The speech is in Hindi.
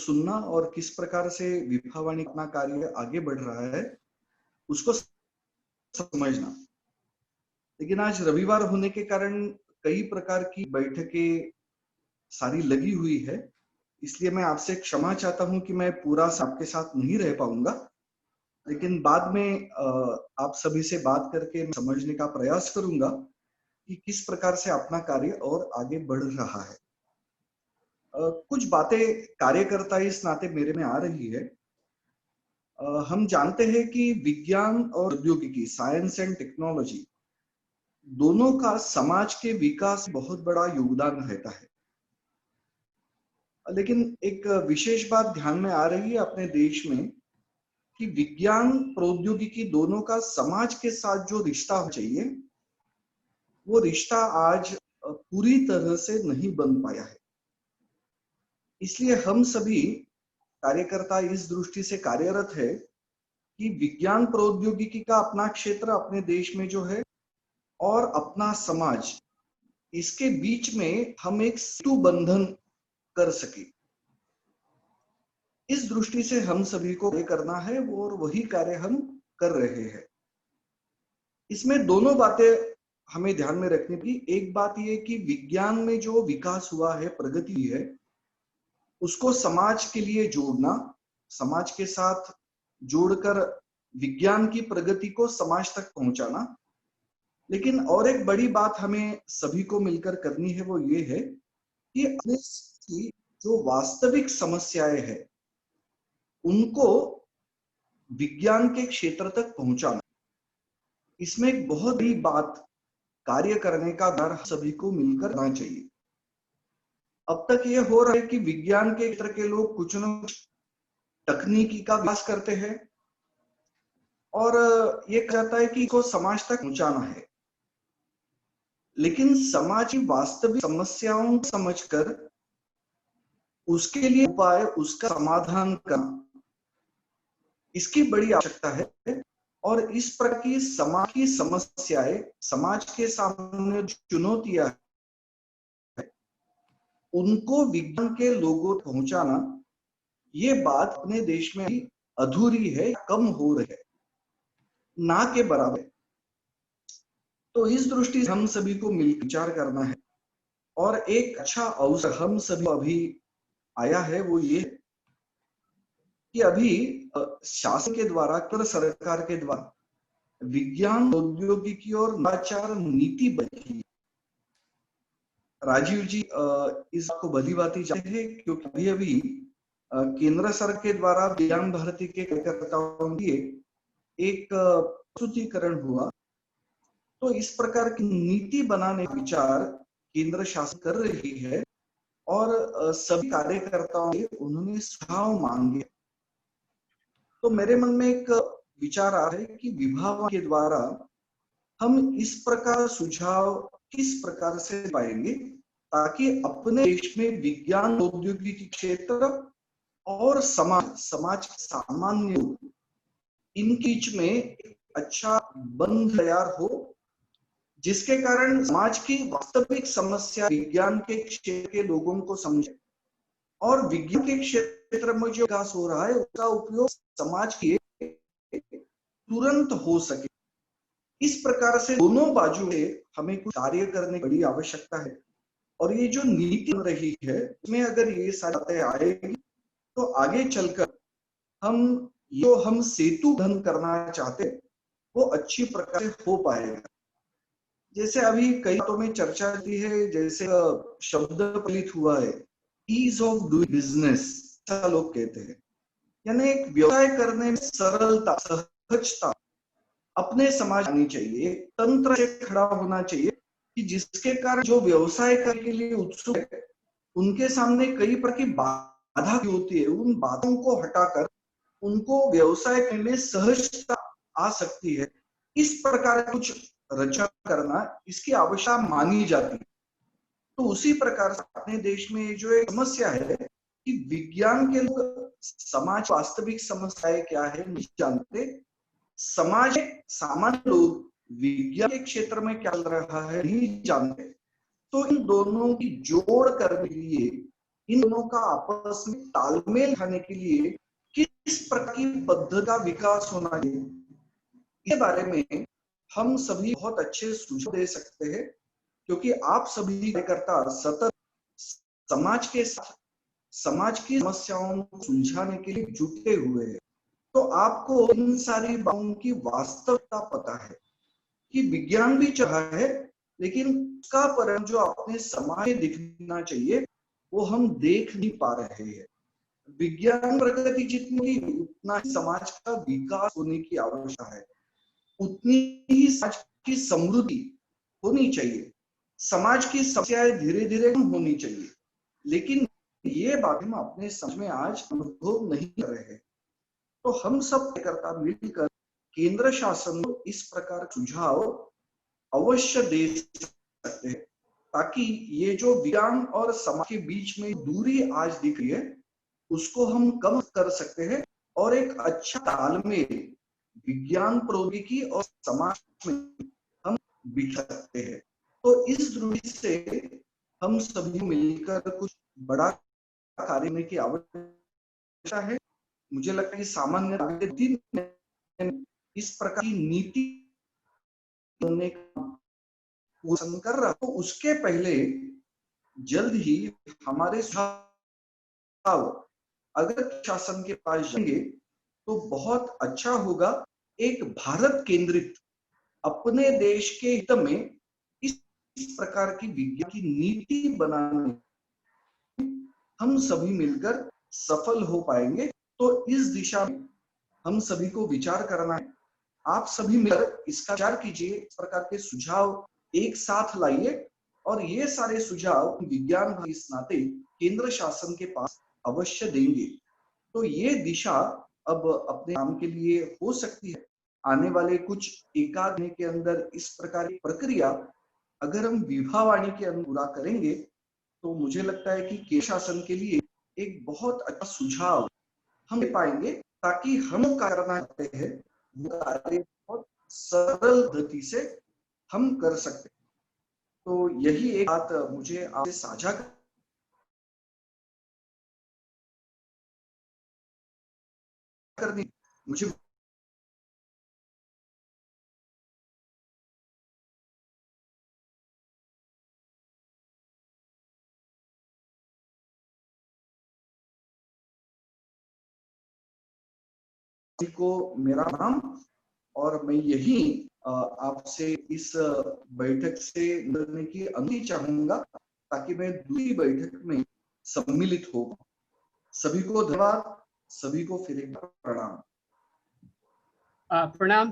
सुनना और किस प्रकार से विभावाणी अपना कार्य आगे बढ़ रहा है उसको समझना। लेकिन आज रविवार होने के कारण कई प्रकार की बैठकें सारी लगी हुई है, इसलिए मैं आपसे क्षमा चाहता हूं कि मैं पूरा आपके साथ नहीं रह पाऊंगा। लेकिन बाद में आप सभी से बात करके समझने का प्रयास करूंगा कि किस प्रकार से अपना कार्य और आगे बढ़ रहा है। कुछ बातें कार्यकर्ता इस नाते मेरे में आ रही है। हम जानते हैं कि विज्ञान और प्रौद्योगिकी, साइंस एंड टेक्नोलॉजी, दोनों का समाज के विकास में बहुत बड़ा योगदान रहता है। लेकिन एक विशेष बात ध्यान में आ रही है अपने देश में कि विज्ञान प्रौद्योगिकी दोनों का समाज के साथ जो रिश्ता होना चाहिए, वो रिश्ता आज पूरी तरह से नहीं बन पाया है। इसलिए हम सभी कार्यकर्ता इस दृष्टि से कार्यरत है कि विज्ञान प्रौद्योगिकी का अपना क्षेत्र अपने देश में जो है और अपना समाज, इसके बीच में हम एक सेतु बंधन कर सके। इस दृष्टि से हम सभी को कार्य करना है और वही कार्य हम कर रहे हैं। इसमें दोनों बातें हमें ध्यान में रखनी की। एक बात यह कि विज्ञान में जो विकास हुआ है, प्रगति है, उसको समाज के लिए जोड़ना, समाज के साथ जोड़कर विज्ञान की प्रगति को समाज तक पहुंचाना। लेकिन और एक बड़ी बात हमें सभी को मिलकर करनी है, वो ये है कि अपने की जो वास्तविक समस्याएं हैं उनको विज्ञान के क्षेत्र तक पहुंचाना। इसमें एक बहुत बड़ी बात कार्य करने का डर सभी को मिलकर करना चाहिए। अब तक ये हो रहा है कि विज्ञान के क्षेत्र के लोग कुछ न कुछ तकनीकी का विकास करते हैं और ये कहा जाता है कि इसको समाज तक पहुंचाना है। लेकिन समाज की वास्तविक समस्याओं को समझकर उसके लिए उपाय, उसका समाधान करना, इसकी बड़ी आवश्यकता है। और इस प्रकार की समाज की समस्याएं, समाज के सामने चुनौतियां, उनको विज्ञान के लोगों तक पहुंचाना, ये बात अपने देश में अधूरी है, कम हो रही है, ना के बराबर। तो इस दृष्टि से हम सभी को मिलकर विचार करना है। और एक अच्छा अवसर हम सभी को अभी आया है, वो ये कि अभी शासन के द्वारा, केंद्र सरकार के द्वारा विज्ञान प्रौद्योगिकी और नवाचार नीति बनी। राजीव जी इस आपको भली भांति जानते हैं, क्योंकि अभी अभी केंद्र सरकार के द्वारा विज्ञान भारती के कार्यकर्ताओं के एक प्रस्तुतिकरण हुआ। तो इस प्रकार की नीति बनाने का विचार केंद्र शासन कर रही है और सभी कार्यकर्ताओं से उन्होंने सुझाव मांगे। तो मेरे मन में एक विचार आ रहा है कि विभाग के द्वारा हम इस प्रकार सुझाव किस प्रकार से पाएंगे ताकि अपने देश में विज्ञान प्रौद्योगिकी क्षेत्र और समाज सामान्य लोग, इन बीच में एक अच्छा बंध तैयार हो, जिसके कारण समाज की वास्तविक समस्या विज्ञान के क्षेत्र के लोगों को समझे और विज्ञान के क्षेत्र में जो विकास हो रहा है उसका उपयोग समाज के तुरंत हो सके। इस प्रकार से दोनों बाजू से हमें कुछ कार्य करने की बड़ी आवश्यकता है। और ये जो नीति बन रही है उसमें अगर ये सारी बातें आएगी तो आगे चलकर हम सेतु बंधन करना चाहते वो अच्छी प्रकार से हो पाएगा। जैसे अभी कई बातों में चर्चा की है, जैसे शब्द प्रचलित हुआ है ईज ऑफ डूइंग बिजनेस, ऐसा लोग कहते हैं, यानी एक व्यवसाय करने में सरलता, सहजता अपने समाज आनी चाहिए, तंत्र से खड़ा होना चाहिए कि जिसके कारण जो व्यवसाय करने के लिए उत्सुक है उनके सामने कई प्रकार की बाधा होती है, उन बाधाओं को हटाकर उनको व्यवसाय करने में सहजता आ सकती है। इस प्रकार कुछ रचना करना, इसकी आवश्यकता मानी जाती है। तो उसी प्रकार से अपने देश में जो एक समस्या है कि विज्ञान के लोग समाज वास्तविक समस्याएं क्या है नहीं जानते, समाज सामान्य लोग विज्ञान के क्षेत्र में क्या चल रहा है नहीं जानते। तो इन दोनों की जोड़ करने के लिए इन दोनों का आपस में तालमेल खाने के लिए किस प्रकार की पद्धति का विकास होना चाहिए, इसके बारे में हम सभी बहुत अच्छे सुझाव दे सकते हैं, क्योंकि आप सभी कार्यकर्ता सतत समाज के साथ समाज की समस्याओं को सुलझाने के लिए जुटे हुए हैं। तो आपको इन सारी बातों की वास्तविकता पता है कि विज्ञान भी चाह है, लेकिन उसका परिणाम जो अपने समाज में दिखना चाहिए वो हम देख नहीं पा रहे हैं। विज्ञान प्रगति जितनी उतना ही समाज का विकास होने की आवश्यकता है, उतनी ही समाज की समृद्धि होनी चाहिए, समाज की समस्याएं धीरे धीरे कम होनी चाहिए। लेकिन ये बातें हम अपने समाज में आज अनुभव नहीं कर रहे हैं। तो हम सब कार्यकर्ता मिलकर केंद्र शासन को इस प्रकार सुझाव अवश्य दे सकते हैं, ताकि ये जो विज्ञान और समाज के बीच में दूरी आज दिख रही है उसको हम कम कर सकते हैं और एक अच्छा तालमेल विज्ञान प्रौद्योगिकी और समाज में हम बिठा सकते हैं। तो इस दृष्टि से हम सभी मिलकर कुछ बड़ा कार्य करने की आवश्यकता है। मुझे लगता है कि सामान्य दिन इस प्रकार की नीति बनने का पोषण कर रहा, तो उसके पहले जल्द ही हमारे सुझाव अगर शासन के पास जाएंगे तो बहुत अच्छा होगा। एक भारत केंद्रित अपने देश के हित में इस प्रकार की विज्ञान की नीति बनाने हम सभी मिलकर सफल हो पाएंगे। तो इस दिशा में हम सभी को विचार करना है। आप सभी मिलकर इसका विचार कीजिए, इस प्रकार के सुझाव एक साथ लाइए और ये सारे सुझाव विज्ञान भाई इस नाते केंद्र शासन के पास अवश्य देंगे। तो ये दिशा अब अपने काम के लिए हो सकती है। आने वाले कुछ एकाध महीने के अंदर इस प्रकार की प्रक्रिया अगर हम विभावाणी के अंदर पूरा करेंगे तो मुझे लगता है कि केंद्र शासन के लिए एक बहुत अच्छा सुझाव हम दे पाएंगे, ताकि हम क्या करना चाहते हैं वो कार्य बहुत सरल गति से हम कर सकते हैं। तो यही एक बात मुझे आपसे साझा करनी, मुझे को मेरा नाम, और मैं यही आपसे इस बैठक से निकलने की अनुमति चाहूंगा ताकि मैं दूसरी बैठक में सम्मिलित हो। सभी को धन्यवाद, सभी को फिर एक बार प्रणाम। प्रणाम।